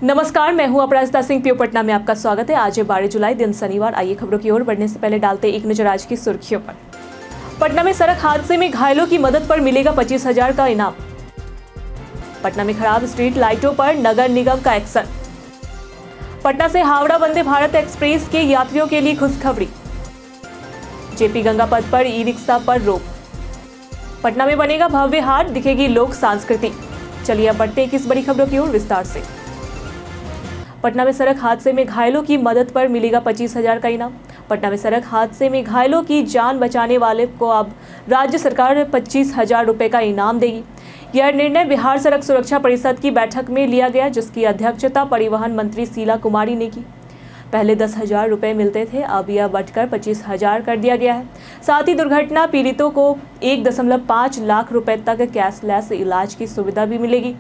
नमस्कार, मैं हूं अपराजिता सिंह। पीओ पटना में आपका स्वागत है। आज है 12 जुलाई, दिन शनिवार। आइए खबरों की ओर बढ़ने से पहले डालते एक नजर आज की सुर्खियों पर। पटना में सड़क हादसे में घायलों की मदद पर मिलेगा 25,000 का इनाम। पटना में खराब स्ट्रीट लाइटों पर नगर निगम का एक्शन। पटना से हावड़ा वंदे भारत एक्सप्रेस के यात्रियों के लिए खुशखबरी। जेपी गंगा पथ पर ई रिक्शा पर रोक। पटना में बनेगा भव्य हाट, दिखेगी लोक संस्कृति। चलिए अब बढ़ते हैं किस बड़ी खबरों की ओर विस्तार से। पटना में सड़क हादसे में घायलों की मदद पर मिलेगा 25,000 का इनाम। पटना में सड़क हादसे में घायलों की जान बचाने वाले को अब राज्य सरकार 25,000 रुपए का इनाम देगी। यह निर्णय बिहार सड़क सुरक्षा परिषद की बैठक में लिया गया, जिसकी अध्यक्षता परिवहन मंत्री शीला कुमारी ने की। पहले 10,000 रुपए मिलते थे, अब यह बढ़कर 25,000 कर दिया गया है। साथ ही दुर्घटना पीड़ितों को 1.5 लाख रुपए तक कैशलेस इलाज की सुविधा भी मिलेगी।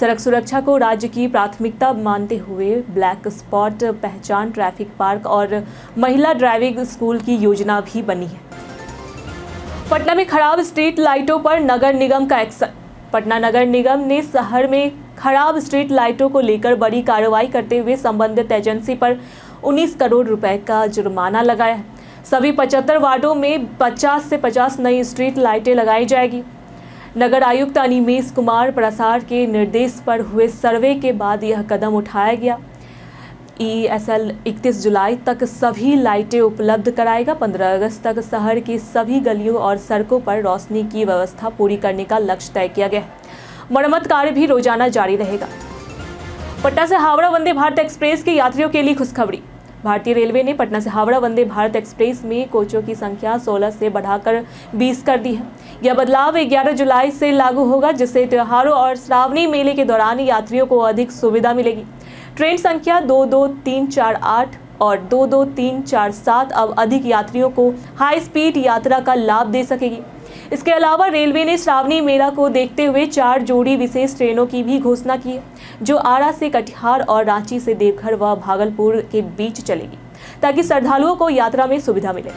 सड़क सुरक्षा को राज्य की प्राथमिकता मानते हुए ब्लैक स्पॉट पहचान, ट्रैफिक पार्क और महिला ड्राइविंग स्कूल की योजना भी बनी है। पटना में खराब स्ट्रीट लाइटों पर नगर निगम का एक्शन। पटना नगर निगम ने शहर में खराब स्ट्रीट लाइटों को लेकर बड़ी कार्रवाई करते हुए संबंधित एजेंसी पर 19 करोड़ रुपए का जुर्माना लगाया है। सभी 75 वार्डों में 50 से 50 नई स्ट्रीट लाइटें लगाई जाएगी। नगर आयुक्त अनिमेश कुमार प्रसाद के निर्देश पर हुए सर्वे के बाद यह कदम उठाया गया। ESL 31 जुलाई तक सभी लाइटें उपलब्ध कराएगा। 15 अगस्त तक शहर की सभी गलियों और सड़कों पर रोशनी की व्यवस्था पूरी करने का लक्ष्य तय किया गया है। मरम्मत कार्य भी रोजाना जारी रहेगा। पटना से हावड़ा वंदे भारत एक्सप्रेस के यात्रियों के लिए खुशखबरी। भारतीय रेलवे ने पटना से हावड़ा वंदे भारत एक्सप्रेस में कोचों की संख्या 16 से बढ़ाकर 20 कर दी है। यह बदलाव 11 जुलाई से लागू होगा, जिससे त्योहारों और श्रावणी मेले के दौरान यात्रियों को अधिक सुविधा मिलेगी। ट्रेन संख्या 22348 और 22347 अब अधिक यात्रियों को हाई स्पीड यात्रा का लाभ दे सकेगी। इसके अलावा रेलवे ने श्रावणी मेला को देखते हुए 4 जोड़ी विशेष ट्रेनों की भी घोषणा की है, जो आरा से कटिहार और रांची से देवघर व भागलपुर के बीच चलेगी, ताकि श्रद्धालुओं को यात्रा में सुविधा मिले।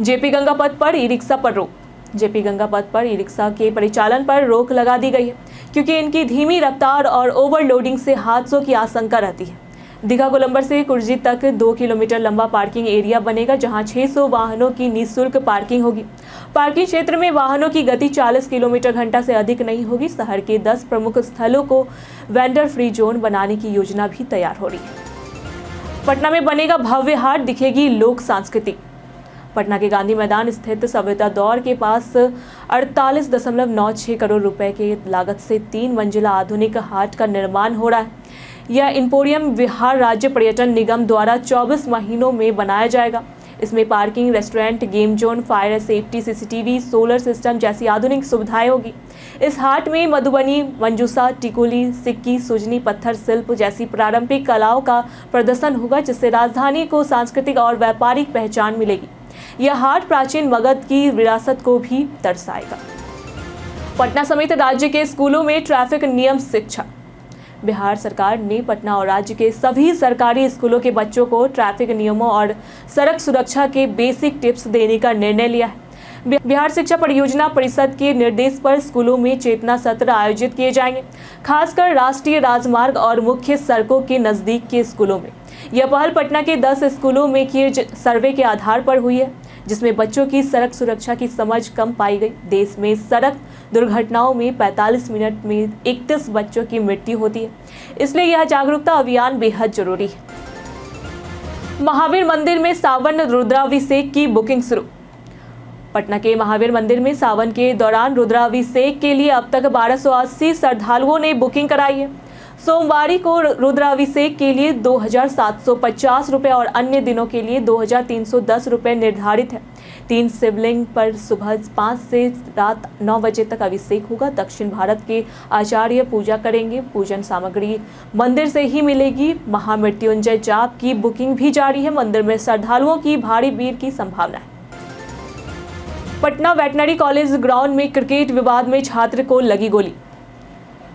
जेपी गंगा पथ पर ई रिक्शा पर रोक। जेपी गंगा पथ पर ई रिक्शा के परिचालन पर रोक लगा दी गई है, क्योंकि इनकी धीमी रफ्तार और ओवरलोडिंग से हादसों की आशंका रहती है। दीघा गोलंबर से कुर्जी तक 2 किलोमीटर लंबा पार्किंग एरिया बनेगा, जहां 600 वाहनों की निःशुल्क पार्किंग होगी। पार्किंग क्षेत्र में वाहनों की गति 40 किलोमीटर घंटा से अधिक नहीं होगी। शहर के 10 प्रमुख स्थलों को वेंडर फ्री जोन बनाने की योजना भी तैयार हो रही है। पटना में बनेगा भव्य हाट, दिखेगी लोक संस्कृति। पटना के गांधी मैदान स्थित सभ्यता दौर के पास 48.96 करोड़ रुपए के लागत से 3 मंजिला आधुनिक हाट का निर्माण हो रहा है। यह इंपोरियम बिहार राज्य पर्यटन निगम द्वारा 24 महीनों में बनाया जाएगा। इसमें parking, restaurant, game zone, fire safety, CCTV, solar system जैसी आधुनिक सुविधाएं होगी। इस हाट में मधुबनी, मंजूसा, टिकुली, सिक्की, सुजनी, पत्थर शिल्प जैसी पारंपरिक कलाओं का प्रदर्शन होगा, जिससे राजधानी को सांस्कृतिक और व्यापारिक पहचान मिलेगी। यह हाट प्राचीन मगध की विरासत को भी दर्शाएगा। पटना समेत राज्य के स्कूलों में ट्रैफिक नियम शिक्षा। बिहार सरकार ने पटना और राज्य के सभी सरकारी स्कूलों के बच्चों को ट्रैफिक नियमों और सड़क सुरक्षा के बेसिक टिप्स देने का निर्णय लिया है। बिहार शिक्षा परियोजना परिषद के निर्देश पर स्कूलों में चेतना सत्र आयोजित किए जाएंगे, खासकर राष्ट्रीय राजमार्ग और मुख्य सड़कों के नजदीक के स्कूलों में। यह पहल पटना के 10 स्कूलों में किए सर्वे के आधार पर हुई है, जिसमें बच्चों की सड़क सुरक्षा की समझ कम पाई गई। देश में सड़क दुर्घटनाओं में 45 मिनट में 31 बच्चों की मृत्यु होती है, इसलिए यह जागरूकता अभियान बेहद जरूरी है। महावीर मंदिर में सावन रुद्राभिषेक की बुकिंग शुरू। पटना के महावीर मंदिर में सावन के दौरान रुद्राभिषेक के लिए अब तक 1280 श्रद्धालुओं ने बुकिंग कराई है। सोमवार को रुद्राभिषेक के लिए 2,750 रुपये और अन्य दिनों के लिए 2,310 रुपये निर्धारित है। 3 शिवलिंग पर सुबह 5 से रात 9 बजे तक अभिषेक होगा। दक्षिण भारत के आचार्य पूजा करेंगे। पूजन सामग्री मंदिर से ही मिलेगी। महामृत्युंजय जाप की बुकिंग भी जारी है। मंदिर में श्रद्धालुओं की भारी भीड़ की संभावना है। पटना वेटनरी कॉलेज ग्राउंड में क्रिकेट विवाद में छात्र को लगी गोली।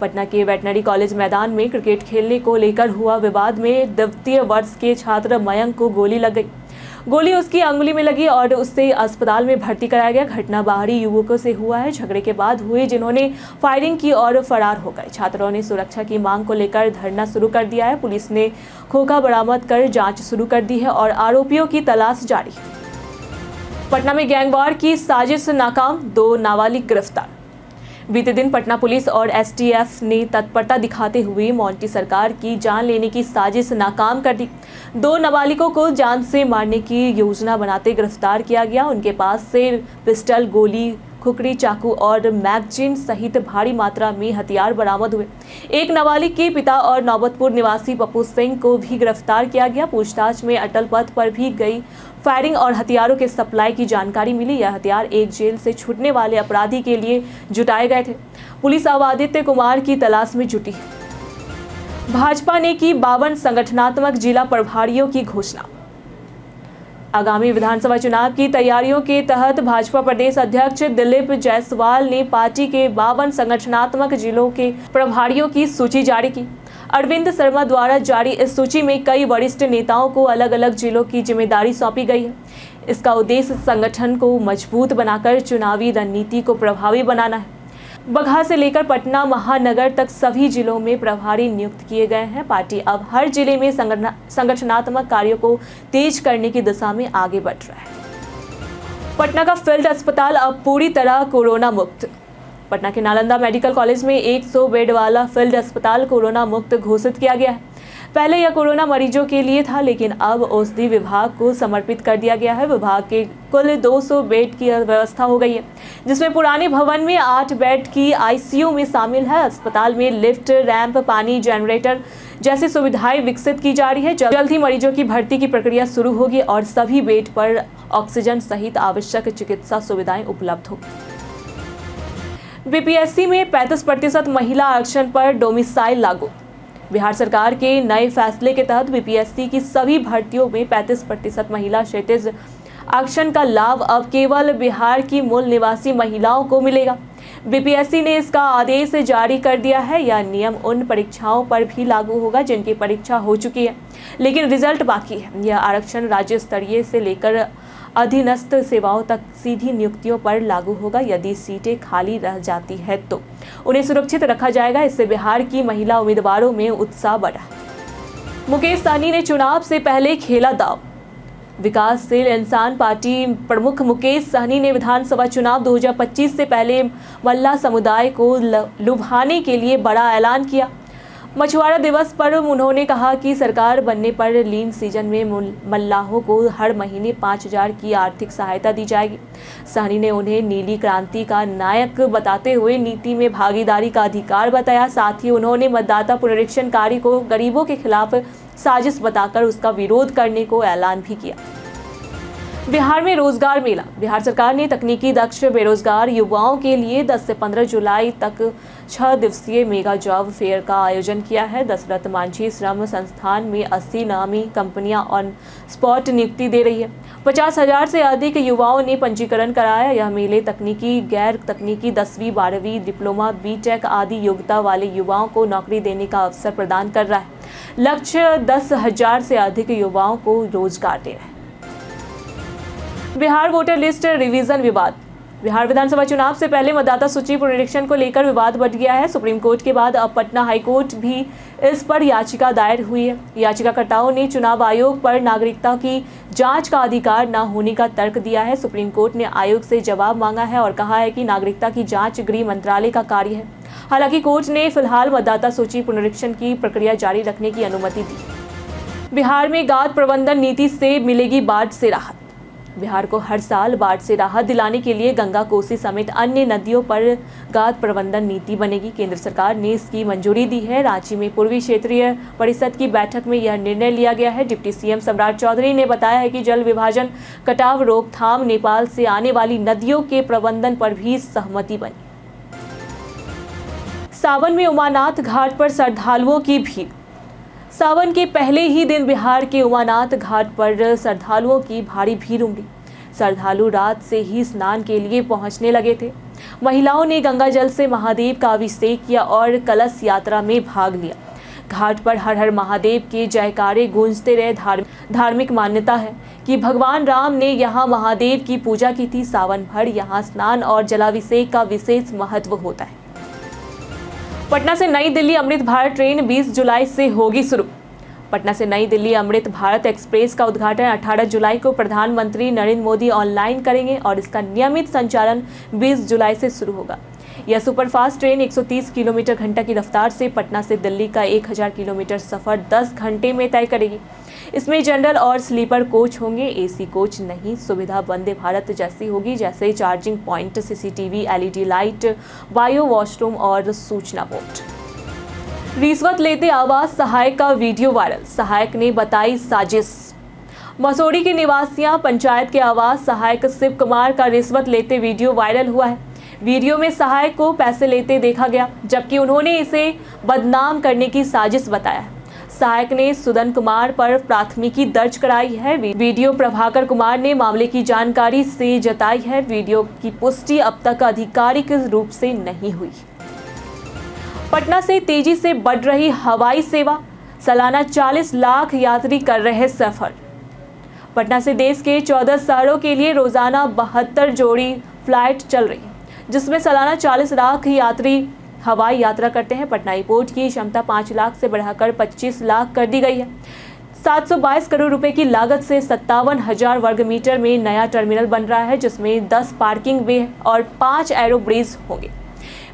पटना के वेटनरी कॉलेज मैदान में क्रिकेट खेलने को लेकर हुआ विवाद में द्वितीय वर्ष के छात्र मयंक को गोली लग गई। गोली उसकी अंगुली में लगी और उससे अस्पताल में भर्ती कराया गया। घटना बाहरी युवकों से हुआ है, झगड़े के बाद हुए, जिन्होंने फायरिंग की और फरार हो गए। छात्रों ने सुरक्षा की मांग को लेकर धरना शुरू कर दिया है। पुलिस ने खोखा बरामद कर जांच शुरू कर दी है और आरोपियों की तलाश जारी है। पटना में गैंगवार की साजिश नाकाम, 2 नाबालिग गिरफ्तार। बीते दिन पटना पुलिस और एसटीएफ ने तत्परता दिखाते हुए मोंटी सरकार की जान लेने की साजिश नाकाम कर दी। 2 नाबालिगों को जान से मारने की योजना बनाते गिरफ्तार किया गया। उनके पास से पिस्टल, गोली, खुकड़ी, चाकू और मैगजीन सहित भारी मात्रा में हथियार बरामद हुए। एक नाबालिग के पिता और नौबतपुर निवासी पप्पू सिंह को भी गिरफ्तार किया गया। पूछताछ में अटल पथ पर भी गई फायरिंग और हथियारों के सप्लाई की जानकारी मिली। यह हथियार एक जेल से छूटने वाले अपराधी के लिए जुटाए गए थे। पुलिस अब आदित्य कुमार की तलाश में जुटी है। भाजपा ने की 52 संगठनात्मक जिला प्रभारियों की घोषणा। आगामी विधानसभा चुनाव की तैयारियों के तहत भाजपा प्रदेश अध्यक्ष दिलीप जायसवाल ने पार्टी के 52 संगठनात्मक जिलों के प्रभारियों की सूची जारी की। अरविंद शर्मा द्वारा जारी इस सूची में कई वरिष्ठ नेताओं को अलग अलग जिलों की जिम्मेदारी सौंपी गई है। इसका उद्देश्य संगठन को मजबूत बनाकर चुनावी रणनीति को प्रभावी बनाना है। बगहा से लेकर पटना महानगर तक सभी जिलों में प्रभारी नियुक्त किए गए हैं। पार्टी अब हर जिले में संगठनात्मक कार्यों को तेज करने की दिशा में आगे बढ़ रहा है। पटना का फील्ड अस्पताल अब पूरी तरह कोरोना मुक्त। पटना के नालंदा मेडिकल कॉलेज में 100 बेड वाला फील्ड अस्पताल कोरोना मुक्त घोषित किया गया है। पहले यह कोरोना मरीजों के लिए था, लेकिन अब औषधि विभाग को समर्पित कर दिया गया है। विभाग के कुल 200 बेड की व्यवस्था हो गई है, जिसमें पुराने भवन में 8 बेड की आईसीयू में शामिल है। अस्पताल में लिफ्ट, रैंप, पानी, जनरेटर जैसी सुविधाएं विकसित की जा रही है। जल्द ही मरीजों की भर्ती की प्रक्रिया शुरू होगी और सभी बेड पर ऑक्सीजन सहित आवश्यक चिकित्सा सुविधाएं उपलब्ध होगी। बीपीएससी में 35% महिला आरक्षण पर डोमिसाइल लागू। बिहार सरकार के नए फैसले के तहत बीपीएससी की सभी भर्तियों में 35% महिला क्षैतिज आरक्षण का लाभ अब केवल बिहार की मूल निवासी महिलाओं को मिलेगा। बीपीएससी ने इसका आदेश जारी कर दिया है। यह नियम उन परीक्षाओं पर भी लागू होगा जिनकी परीक्षा हो चुकी है लेकिन रिजल्ट बाकी है। यह आरक्षण राज्य स्तरीय से लेकर अधीनस्थ सेवाओं तक सीधी नियुक्तियों पर लागू होगा। यदि सीटें खाली रह जाती है तो उन्हें सुरक्षित रखा जाएगा। इससे बिहार की महिला उम्मीदवारों में उत्साह बढ़ा। मुकेश सहनी ने चुनाव से पहले खेला दांव। विकासशील इंसान पार्टी प्रमुख मुकेश सहनी ने विधानसभा चुनाव 2025 से पहले मल्लाह समुदाय को लुभाने के लिए बड़ा ऐलान किया। मछुआरा दिवस पर उन्होंने कहा कि सरकार बनने पर लीन सीजन में मल्लाहों को हर महीने 5,000 की आर्थिक सहायता दी जाएगी। सहनी ने उन्हें नीली क्रांति का नायक बताते हुए नीति में भागीदारी का अधिकार बताया। साथ ही उन्होंने मतदाता पुनरीक्षण कार्य को गरीबों के खिलाफ साजिश बताकर उसका विरोध करने को ऐलान भी किया। बिहार में रोजगार मेला। बिहार सरकार ने तकनीकी दक्ष बेरोजगार युवाओं के लिए 10 से 15 जुलाई तक 6 दिवसीय मेगा जॉब फेयर का आयोजन किया है। दशरथ मांझी श्रम संस्थान में 80 नामी कंपनियां ऑन स्पॉट नियुक्ति दे रही है। 50,000 से अधिक युवाओं ने पंजीकरण कराया। यह मेले तकनीकी, गैर तकनीकी, 10वीं, 12वीं, डिप्लोमा, बीटेक आदि योग्यता वाले युवाओं को नौकरी देने का अवसर प्रदान कर रहा है। लक्ष्य 10,000 से अधिक युवाओं को रोजगार देना है। बिहार वोटर लिस्ट रिवीजन विवाद। बिहार विधानसभा चुनाव से पहले मतदाता सूची पुनरीक्षण को लेकर विवाद बढ़ गया है। सुप्रीम कोर्ट के बाद अब पटना हाईकोर्ट भी इस पर याचिका दायर हुई है। याचिकाकर्ताओं ने चुनाव आयोग पर नागरिकता की जांच का अधिकार न होने का तर्क दिया है। सुप्रीम कोर्ट ने आयोग से जवाब मांगा है और कहा है कि नागरिकता की जांच गृह मंत्रालय का कार्य है। हालांकि कोर्ट ने फिलहाल मतदाता सूची पुनरीक्षण की प्रक्रिया जारी रखने की अनुमति दी। बिहार में गाद प्रबंधन नीति से मिलेगी बाढ़ से राहत। बिहार को हर साल बाढ़ से राहत दिलाने के लिए गंगा, कोसी समेत अन्य नदियों पर गाद प्रबंधन नीति बनेगी। केंद्र सरकार ने इसकी मंजूरी दी है। रांची में पूर्वी क्षेत्रीय परिषद की बैठक में यह निर्णय लिया गया है। डिप्टी सीएम सम्राट चौधरी ने बताया है कि जल विभाजन, कटाव रोकथाम, नेपाल से आने वाली नदियों के प्रबंधन पर भी सहमति बनी। सावन में उमानाथ घाट पर श्रद्धालुओं की भीड़। सावन के पहले ही दिन बिहार के उमानाथ घाट पर श्रद्धालुओं की भारी भीड़ उमड़ी। श्रद्धालु रात से ही स्नान के लिए पहुंचने लगे थे। महिलाओं ने गंगा जल से महादेव का अभिषेक किया और कलश यात्रा में भाग लिया। घाट पर हर हर महादेव के जयकारे गूंजते रहे। धार्मिक मान्यता है कि भगवान राम ने यहाँ महादेव की पूजा की थी। सावन भर यहाँ स्नान और जलाभिषेक का विशेष महत्व होता है। पटना से नई दिल्ली अमृत भारत ट्रेन 20 जुलाई से होगी शुरू। पटना से नई दिल्ली अमृत भारत एक्सप्रेस का उद्घाटन 18 जुलाई को प्रधानमंत्री नरेंद्र मोदी ऑनलाइन करेंगे और इसका नियमित संचालन 20 जुलाई से शुरू होगा। यह सुपरफास्ट ट्रेन 130 किलोमीटर घंटा की रफ्तार से पटना से दिल्ली का 1000 किलोमीटर सफर 10 घंटे में तय करेगी। इसमें जनरल और स्लीपर कोच होंगे, एसी कोच नहीं। सुविधा वंदे भारत जैसी होगी, जैसे charging point, CCTV, LED light, bio washroom और सूचना बोर्ड। रिश्वत लेते आवास सहायक का वीडियो वायरल, सहायक ने बताई साजिश। मसौड़ी के निवासियां पंचायत के आवास सहायक शिव कुमार का रिश्वत लेते वीडियो वायरल हुआ है। वीडियो में सहायक को पैसे लेते देखा गया, जबकि उन्होंने इसे बदनाम करने की साजिश बताया है। सहायक ने सुदन कुमार पर प्राथमिकी दर्ज कराई है। वीडियो प्रभाकर कुमार ने मामले की जानकारी से जताई है। वीडियो की पुष्टि अब तक आधिकारिक रूप से नहीं हुई। पटना से तेजी से बढ़ रही हवाई सेवा, सालाना 40 लाख यात्री कर रहे सफर। पटना से देश के 14 शहरों के लिए रोजाना 72 जोड़ी फ्लाइट चल रही है, जिसमें सालाना 40 लाख यात्री हवाई यात्रा करते हैं। पटना एयरपोर्ट की क्षमता 5 लाख से बढ़ाकर 25 लाख कर दी गई है। 722 करोड़ रुपए की लागत से 57,000 वर्ग मीटर में नया टर्मिनल बन रहा है, जिसमें 10 पार्किंग वे और 5 एरो ब्रिज होंगे।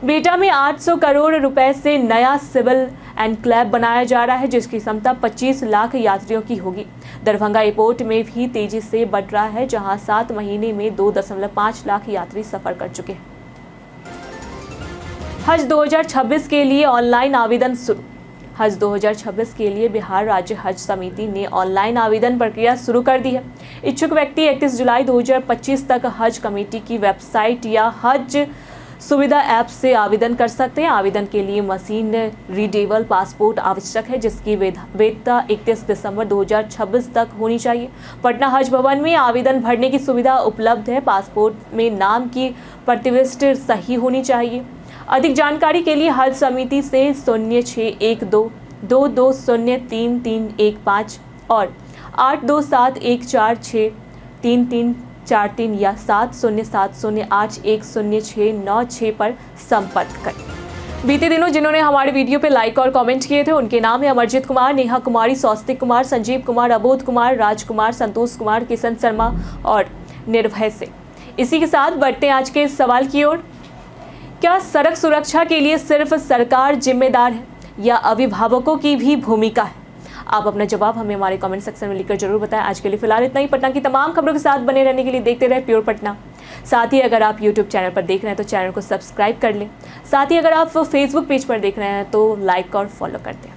बिहटा में 800 करोड़ रुपए से नया सिविल एनक्लेव बनाया जा रहा है, जिसकी क्षमता 25 लाख यात्रियों की होगी। दरभंगा एयरपोर्ट में भी तेजी से बढ़ रहा है, जहां 7 महीने में 2.5 लाख यात्री सफर कर चुके हैं। हज 2026 के लिए ऑनलाइन आवेदन शुरू। हज 2026 के लिए बिहार राज्य हज समिति ने ऑनलाइन आवेदन प्रक्रिया शुरू कर दी है। इच्छुक व्यक्ति 31 जुलाई 2025 तक हज कमेटी की वेबसाइट या हज सुविधा ऐप से आवेदन कर सकते हैं। आवेदन के लिए मशीन रीडेबल पासपोर्ट आवश्यक है, जिसकी वैधता 31 दिसंबर 2026 तक होनी चाहिए। पटना हज भवन में आवेदन भरने की सुविधा उपलब्ध है। पासपोर्ट में नाम की प्रतिविष्टि सही होनी चाहिए। अधिक जानकारी के लिए हज समिति से 0612 22033315 और 8271463343 या 7070810696 पर संपर्क करें। बीते दिनों जिन्होंने हमारे वीडियो पे लाइक और कमेंट किए थे, उनके नाम है अमरजीत कुमार, नेहा कुमारी, स्वस्तिक कुमार, संजीव कुमार, अबोध कुमार, राजकुमार, संतोष कुमार, किशन शर्मा और निर्भय से। इसी के साथ बढ़ते हैं आज के सवाल की ओर। क्या सड़क सुरक्षा के लिए सिर्फ सरकार जिम्मेदार है या अभिभावकों की भी भूमिका है? आप अपना जवाब हमें हमारे कमेंट सेक्शन में लिखकर जरूर बताएं। आज के लिए फिलहाल इतना ही। पटना की तमाम खबरों के साथ बने रहने के लिए देखते रहे प्योर पटना। साथ ही अगर आप यूट्यूब चैनल पर देख रहे हैं तो चैनल को सब्सक्राइब कर लें। साथ ही अगर आप फेसबुक पेज पर देख रहे हैं तो लाइक और फॉलो कर दें।